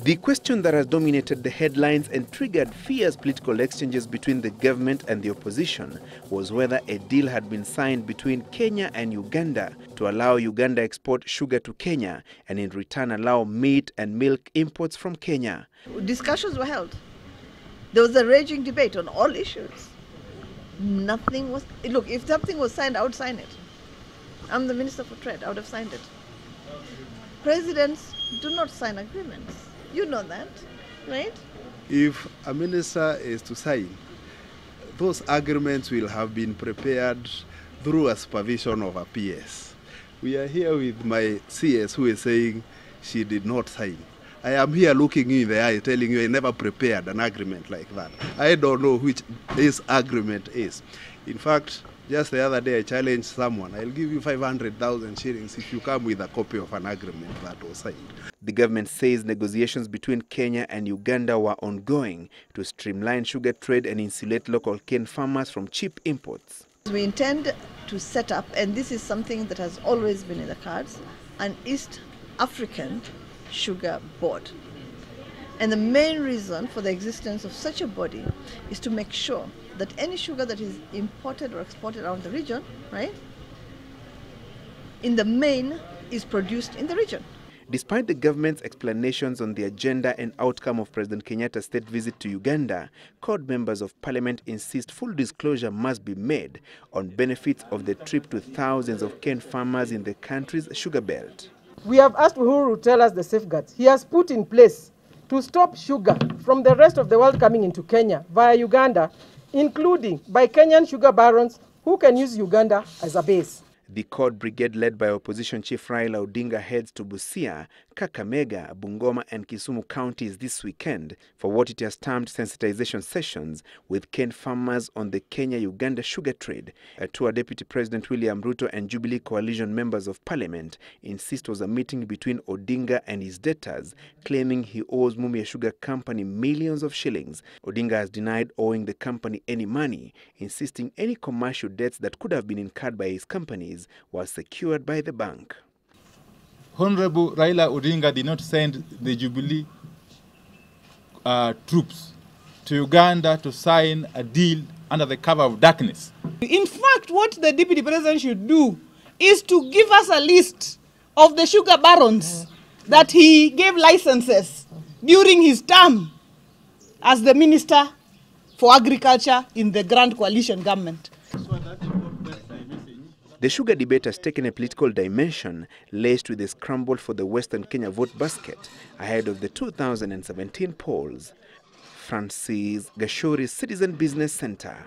The question that has dominated the headlines and triggered fierce political exchanges between the government and the opposition was whether a deal had been signed between Kenya and Uganda to allow Uganda export sugar to Kenya and in return allow meat and milk imports from Kenya. Discussions were held. There was a raging debate on all issues. Nothing was... Look, if something was signed, I would sign it. I'm the Minister for Trade. I would have signed it. Presidents do not sign agreements. You know that, right? If a minister is to sign, those agreements will have been prepared through a supervision of a PS. We are here with my CS who is saying she did not sign. I am here looking you in the eye telling you I never prepared an agreement like that. I don't know which this agreement is. In fact, just the other day I challenged someone, I'll give you 500,000 shillings if you come with a copy of an agreement that was signed. The government says negotiations between Kenya and Uganda were ongoing to streamline sugar trade and insulate local cane farmers from cheap imports. We intend to set up, and this is something that has always been in the cards, an East African Sugar Board. And the main reason for the existence of such a body is to make sure that any sugar that is imported or exported around the region, right, in the main is produced in the region. Despite the government's explanations on the agenda and outcome of President Kenyatta's state visit to Uganda, CORD members of parliament insist full disclosure must be made on benefits of the trip to thousands of cane farmers in the country's sugar belt. We have asked Uhuru to tell us the safeguards he has put in place to stop sugar from the rest of the world coming into Kenya via Uganda, including by Kenyan sugar barons who can use Uganda as a base. The CORD brigade led by opposition chief Raila Odinga heads to Busia, Kakamega, Bungoma and Kisumu counties this weekend for what it has termed sensitization sessions with cane farmers on the Kenya-Uganda sugar trade. A tour Deputy President William Ruto and Jubilee Coalition members of parliament insist was a meeting between Odinga and his debtors, claiming he owes Mumia Sugar Company millions of shillings. Odinga has denied owing the company any money, insisting any commercial debts that could have been incurred by his companies was secured by the bank. Honorable Raila Odinga did not send the Jubilee troops to Uganda to sign a deal under the cover of darkness. In fact, what the Deputy President should do is to give us a list of the sugar barons that he gave licenses during his term as the Minister for Agriculture in the Grand Coalition government. The sugar debate has taken a political dimension laced with a scramble for the Western Kenya vote basket ahead of the 2017 polls. Francis Gashuri, Citizen Business Center.